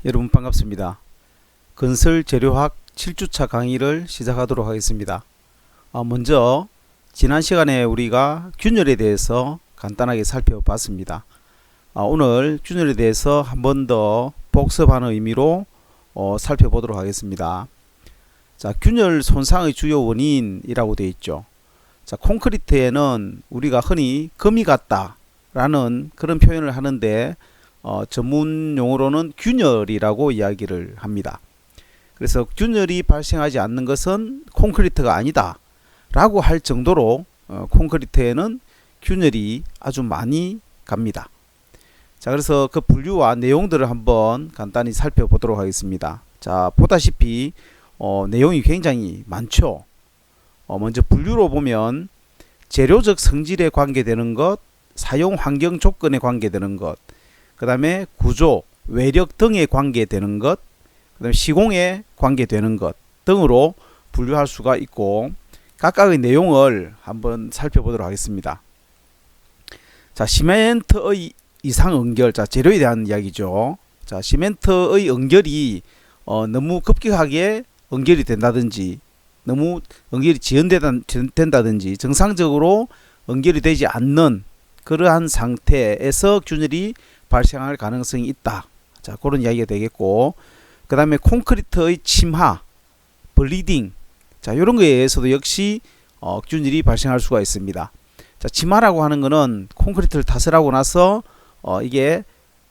여러분 반갑습니다. 건설 재료학 7주차 강의를 시작하도록 하겠습니다. 먼저 지난 시간에 우리가 균열에 대해서 간단하게 살펴봤습니다. 오늘 균열에 대해서 한 번 더 복습하는 의미로 살펴보도록 하겠습니다. 자, 균열 손상의 주요 원인이라고 되어 있죠. 자, 콘크리트에는 우리가 흔히 금이 갔다 라는 그런 표현을 하는데 전문 용어로는 균열이라고 이야기를 합니다. 그래서 균열이 발생하지 않는 것은 콘크리트가 아니다 라고 할 정도로 콘크리트에는 균열이 아주 많이 갑니다. 자, 그래서 그 분류와 내용들을 한번 간단히 살펴보도록 하겠습니다. 자, 보다시피 내용이 굉장히 많죠. 먼저 분류로 보면 재료적 성질에 관계되는 것, 사용 환경 조건에 관계되는 것, 그 다음에 구조, 외력 등에 관계되는 것, 그 다음에 시공에 관계되는 것 등으로 분류할 수가 있고, 각각의 내용을 한번 살펴보도록 하겠습니다. 자, 시멘트의 이상 응결, 자, 재료에 대한 이야기죠. 자, 시멘트의 응결이 너무 급격하게 응결이 된다든지, 너무 응결이 지연된다든지, 정상적으로 응결이 되지 않는 그러한 상태에서 균열이 발생할 가능성이 있다. 자, 그런 이야기가 되겠고, 그 다음에 콘크리트의 침하, 블리딩, 자, 이런 거에 의해서도 역시 균열이 발생할 수가 있습니다. 자, 침하라고 하는 거는 콘크리트를 타설하고 나서 이게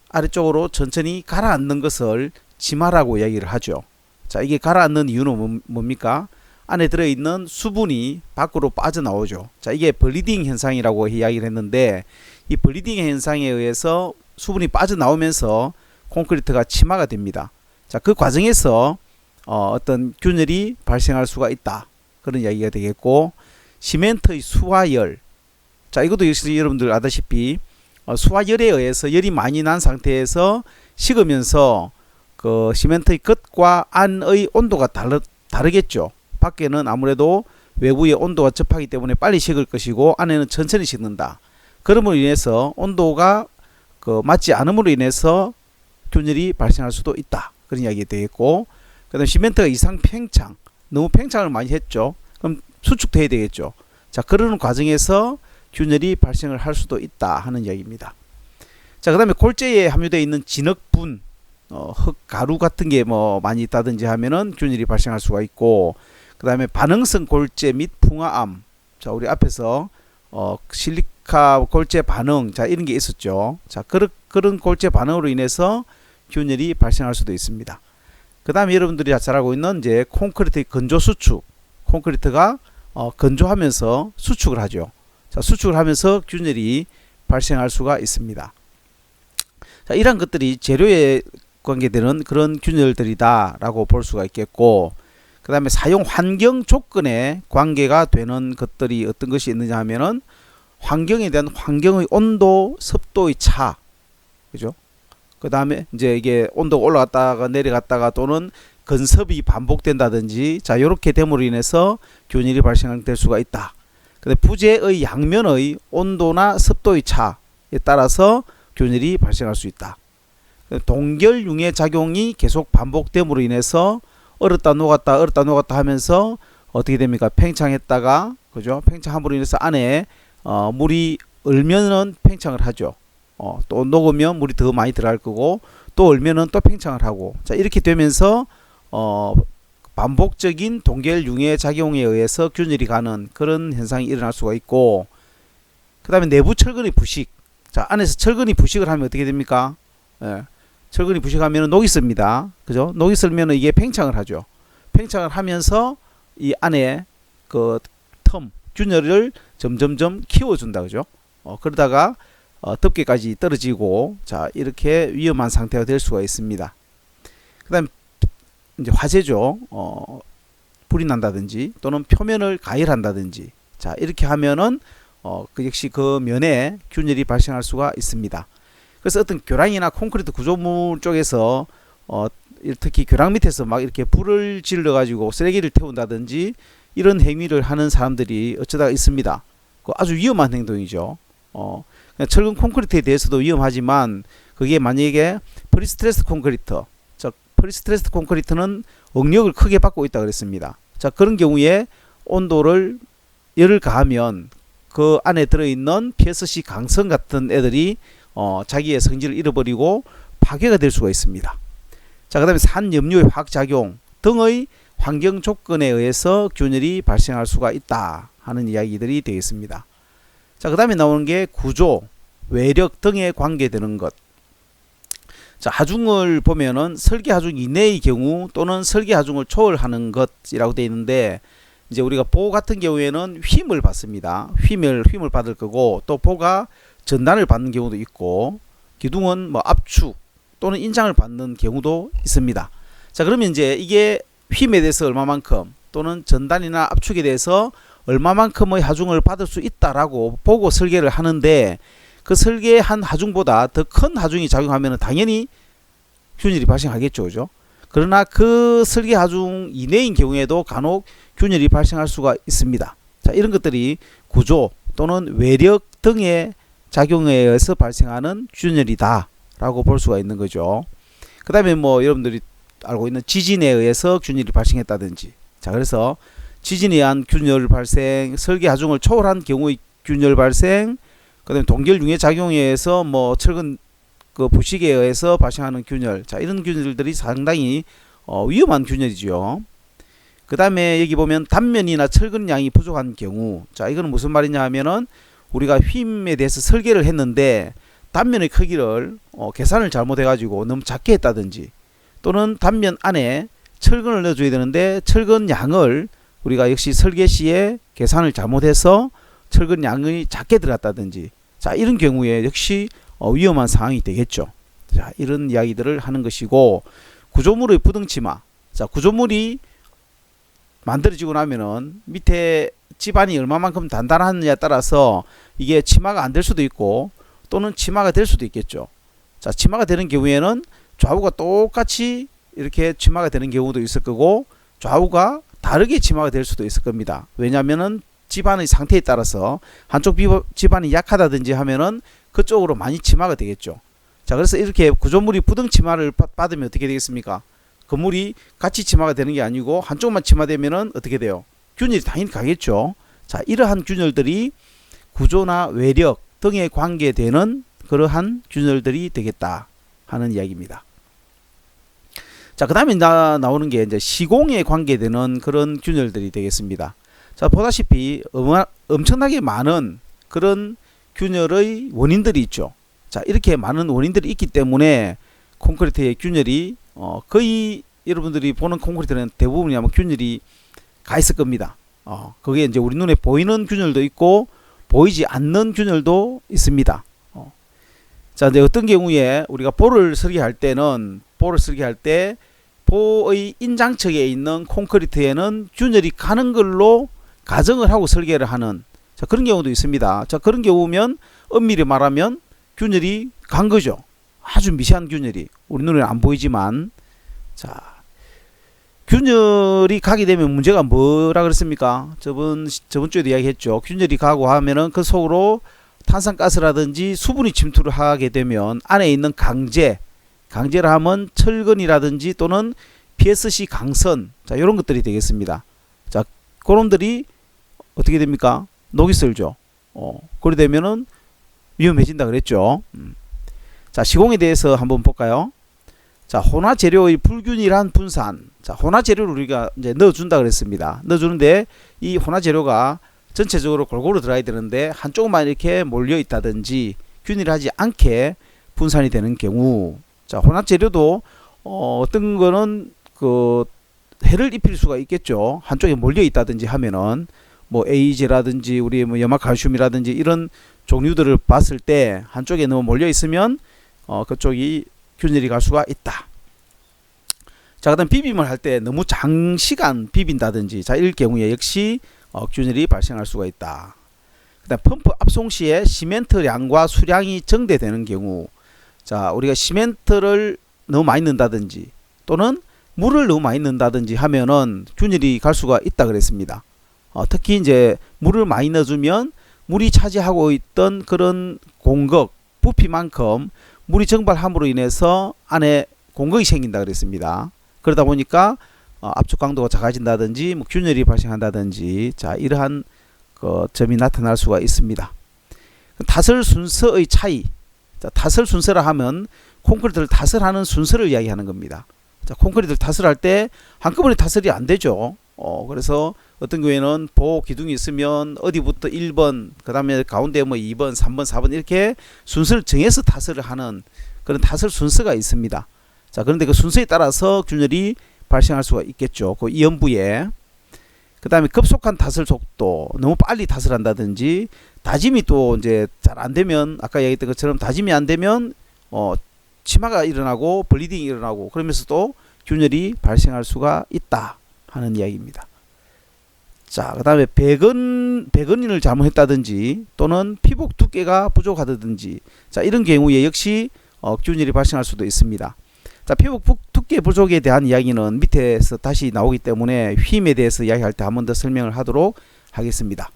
아래쪽으로 천천히 가라앉는 것을 침하라고 이야기를 하죠. 자, 이게 가라앉는 이유는 뭡니까? 안에 들어있는 수분이 밖으로 빠져나오죠. 자, 이게 블리딩 현상이라고 이야기를 했는데, 이 블리딩 현상에 의해서 수분이 빠져나오면서 콘크리트가 침하가 됩니다. 자, 그 과정에서 어떤 균열이 발생할 수가 있다. 그런 이야기가 되겠고, 시멘트의 수화열. 자, 이것도 역시 여러분들 아다시피 수화열에 의해서 열이 많이 난 상태에서 식으면서 그 시멘트의 겉과 안의 온도가 다르겠죠. 밖에는 아무래도 외부의 온도가 접하기 때문에 빨리 식을 것이고, 안에는 천천히 식는다. 그럼으로 인해서 온도가 맞지 않음으로 인해서 균열이 발생할 수도 있다. 그런 이야기가 되겠고, 그 다음에 시멘트가 이상 팽창, 너무 팽창을 많이 했죠. 그럼 수축돼야 되겠죠. 자, 그러는 과정에서 균열이 발생을 할 수도 있다 하는 이야기입니다. 자, 그 다음에 골재에 함유되어 있는 진흙분, 흙, 가루 같은 게 많이 있다든지 하면은 균열이 발생할 수가 있고, 그 다음에 반응성 골재 및 풍화암. 자, 우리 앞에서 실리카 골재 반응, 자, 이런 게 있었죠. 자, 그런 골재 반응으로 인해서 균열이 발생할 수도 있습니다. 그 다음에 여러분들이 잘 알고 있는 이제 콘크리트의 건조 수축. 콘크리트가 건조하면서 수축을 하죠. 자, 수축을 하면서 균열이 발생할 수가 있습니다. 자, 이런 것들이 재료에 관계되는 그런 균열들이다 라고 볼 수가 있겠고, 그 다음에 사용 환경 조건에 관계가 되는 것들이 어떤 것이 있느냐 하면은 환경에 대한 환경의 온도, 습도의 차, 그죠? 그 다음에 이제 이게 온도가 올라갔다가 내려갔다가 또는 건섭이 반복된다든지, 자, 요렇게 됨으로 인해서 균열이 발생될 수가 있다. 근데 부재의 양면의 온도나 습도의 차에 따라서 균열이 발생할 수 있다. 동결융의 작용이 계속 반복됨으로 인해서 얼었다 녹았다 하면서 어떻게 됩니까? 팽창했다가, 그죠? 팽창함으로 인해서 안에 물이 얼면은 팽창을 하죠. 또 녹으면 물이 더 많이 들어갈 거고, 또 얼면은 또 팽창을 하고, 자, 이렇게 되면서 반복적인 동결융의 작용에 의해서 균열이 가는 그런 현상이 일어날 수가 있고, 그 다음에 내부 철근의 부식. 자, 안에서 철근이 부식을 하면 어떻게 됩니까? 철근이 부식하면 녹이 씁니다. 그죠? 녹이 쓸면 이게 팽창을 하죠. 팽창을 하면서 이 안에 그 균열을 점점점 키워준다. 그죠? 그러다가 덮개까지 떨어지고, 자, 이렇게 위험한 상태가 될 수가 있습니다. 그 다음 이제 화재죠. 불이 난다든지 또는 표면을 가열한다든지, 자, 이렇게 하면은 그 역시 그 면에 균열이 발생할 수가 있습니다. 그래서 어떤 교량이나 콘크리트 구조물 쪽에서 특히 교량 밑에서 막 이렇게 불을 질러 가지고 쓰레기를 태운다든지 이런 행위를 하는 사람들이 어쩌다가 있습니다. 아주 위험한 행동이죠. 철근 콘크리트에 대해서도 위험하지만 그게 만약에 프리스트레스 콘크리트, 프리스트레스드 콘크리트는 응력을 크게 받고 있다 그랬습니다. 자, 그런 경우에 온도를 열을 가하면 그 안에 들어있는 PSC 강성 같은 애들이 자기의 성질을 잃어버리고 파괴가 될 수가 있습니다. 자, 그 다음에 산염료의 화학작용 등의 환경 조건에 의해서 균열이 발생할 수가 있다 하는 이야기들이 되겠습니다. 자, 그 다음에 나오는 게 구조, 외력 등에 관계되는 것. 자, 하중을 보면은 설계 하중 이내의 경우 또는 설계 하중을 초월하는 것이라고 되어 있는데, 이제 우리가 보 같은 경우에는 힘을 받습니다. 힘을 받을 거고, 또 보가 전단을 받는 경우도 있고, 기둥은 뭐 압축 또는 인장을 받는 경우도 있습니다. 자, 그러면 이제 이게 힘에 대해서 얼마만큼 또는 전단이나 압축에 대해서 얼마만큼의 하중을 받을 수 있다라고 보고 설계를 하는데, 그 설계한 하중보다 더 큰 하중이 작용하면 당연히 균열이 발생하겠죠. 그죠? 그러나 그 설계 하중 이내인 경우에도 간혹 균열이 발생할 수가 있습니다. 자, 이런 것들이 구조 또는 외력 등의 작용에 의해서 발생하는 균열이다 라고 볼 수가 있는 거죠. 그 다음에 뭐 여러분들이 알고 있는 지진에 의해서 균열이 발생했다든지, 자, 그래서 지진에 의한 균열 발생, 설계 하중을 초월한 경우의 균열 발생, 그 다음에 동결 융해 작용에 의해서 뭐 철근 그 부식에 의해서 발생하는 균열, 자, 이런 균열들이 상당히 위험한 균열이죠. 그 다음에 여기 보면 단면이나 철근량이 부족한 경우, 자, 이거는 무슨 말이냐 하면은 우리가 힘에 대해서 설계를 했는데 단면의 크기를 계산을 잘못해 가지고 너무 작게 했다든지, 또는 단면 안에 철근을 넣어줘야 되는데 철근 양을 우리가 역시 설계 시에 계산을 잘못해서 철근 양이 작게 들어갔다든지, 자, 이런 경우에 역시 위험한 상황이 되겠죠. 자, 이런 이야기들을 하는 것이고, 구조물의 부등치마. 자, 구조물이 만들어지고 나면은 밑에 지반이 얼마만큼 단단하느냐에 따라서 이게 치마가 안 될 수도 있고 또는 치마가 될 수도 있겠죠. 자, 치마가 되는 경우에는 좌우가 똑같이 이렇게 치마가 되는 경우도 있을 거고, 좌우가 다르게 치마가 될 수도 있을 겁니다. 왜냐하면은 지반의 상태에 따라서 한쪽 지반이 약하다든지 하면은 그쪽으로 많이 치마가 되겠죠. 자, 그래서 이렇게 구조물이 부등 치마를 받으면 어떻게 되겠습니까? 건물이 같이 치마가 되는 게 아니고 한쪽만 치마되면은 어떻게 돼요? 균열이 당연히 가겠죠. 자, 이러한 균열들이 구조나 외력 등에 관계되는 그러한 균열들이 되겠다 하는 이야기입니다. 자, 그 다음에 나오는 게 이제 시공에 관계되는 그런 균열들이 되겠습니다. 자, 보다시피 엄청나게 많은 그런 균열의 원인들이 있죠. 자, 이렇게 많은 원인들이 있기 때문에 콘크리트의 균열이 거의 여러분들이 보는 콘크리트는 대부분이 아마 균열이 가 있을 겁니다. 그게 이제 우리 눈에 보이는 균열도 있고 보이지 않는 균열도 있습니다. 자, 이제 어떤 경우에 우리가 볼을 설계할 때는 보의 인장측에 있는 콘크리트에는 균열이 가는 걸로 가정을 하고 설계를 하는, 자, 그런 경우도 있습니다. 자, 그런 경우면 엄밀히 말하면 균열이 간 거죠. 아주 미세한 균열이 우리 눈에 안 보이지만, 자, 균열이 가게 되면 문제가 뭐라 그랬습니까? 저번 주에도 이야기했죠. 균열이 가고 하면은 그 속으로 탄산가스라든지 수분이 침투를 하게 되면 안에 있는 강제라 하면 철근이라든지 또는 PSC 강선, 자, 이런 것들이 되겠습니다. 자, 그놈들이 어떻게 됩니까? 녹이 슬죠. 그래 되면은 위험해진다 그랬죠. 자, 시공에 대해서 한번 볼까요? 자, 혼화 재료의 불균일한 분산. 자, 혼화 재료를 우리가 이제 넣어준다 그랬습니다. 넣어주는데 이 혼화 재료가 전체적으로 골고루 들어야 되는데 한쪽만 이렇게 몰려 있다든지 균일하지 않게 분산이 되는 경우, 자, 혼합 재료도 어떤 거는 그 해를 입힐 수가 있겠죠. 한쪽에 몰려 있다든지 하면은 뭐 에이제라든지 우리 뭐 염화칼슘이라든지 이런 종류들을 봤을 때 한쪽에 너무 몰려 있으면 그쪽이 균열이 갈 수가 있다. 자, 그다음 비빔을 할 때 너무 장시간 비빈다든지, 자, 이럴 경우에 역시 균열이 발생할 수가 있다. 그다음 펌프 압송 시에 시멘트량과 수량이 정대되는 경우, 자, 우리가 시멘트를 너무 많이 넣는다든지 또는 물을 너무 많이 넣는다든지 하면은 균열이 갈 수가 있다 그랬습니다. 특히 이제 물을 많이 넣어주면 물이 차지하고 있던 그런 공급 부피만큼 물이 증발함으로 인해서 안에 공극이 생긴다 그랬습니다. 그러다 보니까 압축 강도가 작아진다든지 뭐 균열이 발생한다든지 자 이러한 그 점이 나타날 수가 있습니다. 타설 순서의 차이. 자, 타설 순서라 하면 콘크리트를 타설하는 순서를 이야기하는 겁니다. 자, 콘크리트를 타설할 때 한꺼번에 타설이 안 되죠. 그래서 어떤 경우에는 보호 기둥이 있으면 어디부터 1번, 그 다음에 가운데 뭐 2번, 3번, 4번 이렇게 순서를 정해서 타설을 하는 그런 타설 순서가 있습니다. 자, 그런데 그 순서에 따라서 균열이 발생할 수가 있겠죠. 그 이연부에. 그 다음에 급속한 타설 속도, 너무 빨리 타설한다든지, 다짐이 또 이제 잘 안 되면, 아까 얘기했던 것처럼 다짐이 안 되면, 치마가 일어나고, 블리딩이 일어나고, 그러면서 또 균열이 발생할 수가 있다 하는 이야기입니다. 자, 그 다음에 배건인을 잘못했다든지, 또는 피복 두께가 부족하다든지, 자, 이런 경우에 역시 균열이 발생할 수도 있습니다. 자, 피복 두께 부족에 대한 이야기는 밑에서 다시 나오기 때문에 휨에 대해서 이야기할 때 한 번 더 설명을 하도록 하겠습니다.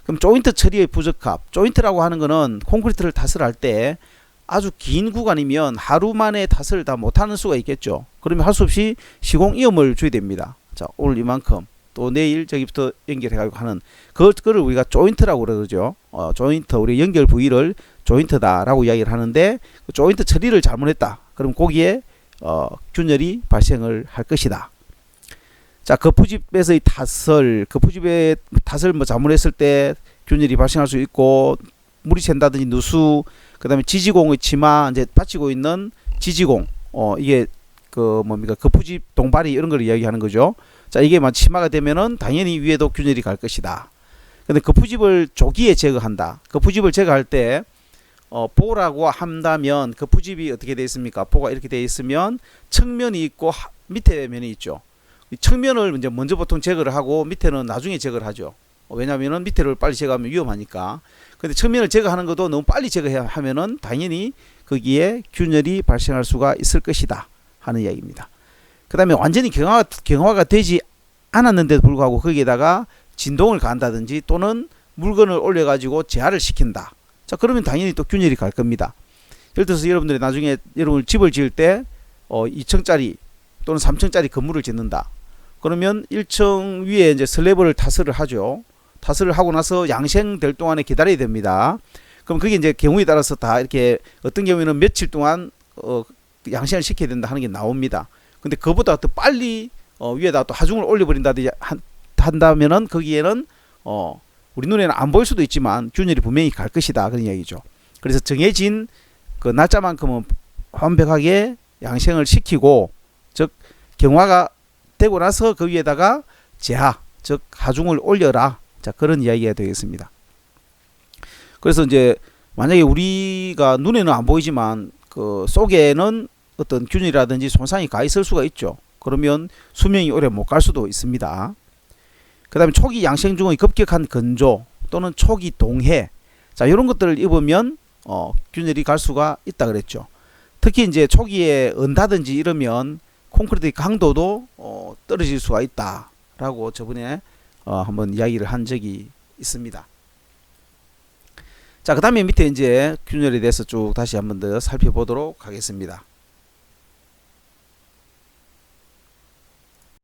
그럼 조인트 처리의 부적합. 조인트라고 하는 거는 콘크리트를 타설할 때 아주 긴 구간이면 하루 만에 타설을 다 못하는 수가 있겠죠. 그러면 할 수 없이 시공이염을 줘야 됩니다. 자, 오늘 이만큼 또 내일 저기부터 연결해가지고 하는 그거를 우리가 조인트라고 그러죠. 조인트, 우리 연결 부위를 조인트다라고 이야기를 하는데 그 조인트 처리를 잘못했다. 그럼 거기에 균열이 발생을 할 것이다. 자, 거푸집에서의 타설, 거푸집의 타설 뭐 잘못했을 때 균열이 발생할 수 있고, 물이 샌다든지 누수, 그 다음에 지지공의 치마, 이제 받치고 있는 지지공, 이게 그 뭡니까, 거푸집 동바리 이런 걸 이야기하는 거죠. 자, 이게 막 치마가 되면은 당연히 위에도 균열이 갈 것이다. 근데 거푸집을 조기에 제거한다. 거푸집을 제거할 때 보라고 한다면 거푸집이 어떻게 되어 있습니까? 보가 이렇게 되어 있으면 측면이 있고 밑에 면이 있죠. 측면을 이제 먼저 보통 제거를 하고 밑에는 나중에 제거를 하죠. 왜냐하면은 밑에를 빨리 제거하면 위험하니까. 근데 측면을 제거하는 것도 너무 빨리 제거하면은 당연히 거기에 균열이 발생할 수가 있을 것이다 하는 이야기입니다. 그 다음에 완전히 경화가 되지 않았는데도 불구하고 거기에다가 진동을 가한다든지 또는 물건을 올려가지고 재활을 시킨다. 자, 그러면 당연히 또 균열이 갈 겁니다. 예를 들어서 여러분들이 나중에 여러분 집을 지을 때 2층짜리 또는 3층짜리 건물을 짓는다. 그러면 1층 위에 이제 슬래브를 타설을 하죠. 타설을 하고 나서 양생될 동안에 기다려야 됩니다. 그럼 그게 이제 경우에 따라서 다 이렇게 어떤 경우에는 며칠 동안 양생을 시켜야 된다 하는 게 나옵니다. 근데 그보다 더 빨리 위에다 또 하중을 올려버린다든지 한다면은 거기에는 우리 눈에는 안 보일 수도 있지만 균열이 분명히 갈 것이다 그런 이야기죠. 그래서 정해진 그 날짜만큼은 완벽하게 양생을 시키고, 즉 경화가 되고 나서 그 위에다가 재하, 즉 하중을 올려라. 자, 그런 이야기가 되겠습니다. 그래서 이제 만약에 우리가 눈에는 안 보이지만 그 속에는 어떤 균열이라든지 손상이 가 있을 수가 있죠. 그러면 수명이 오래 못 갈 수도 있습니다. 그 다음에 초기 양생 중의 급격한 건조 또는 초기 동해, 자, 이런 것들을 입으면 균열이 갈 수가 있다 그랬죠. 특히 이제 초기에 언다든지 이러면 콘크리트의 강도도 떨어질 수가 있다라고 저번에 한번 이야기를 한 적이 있습니다. 자, 그 다음에 밑에 이제 균열에 대해서 쭉 다시 한번 더 살펴보도록 하겠습니다.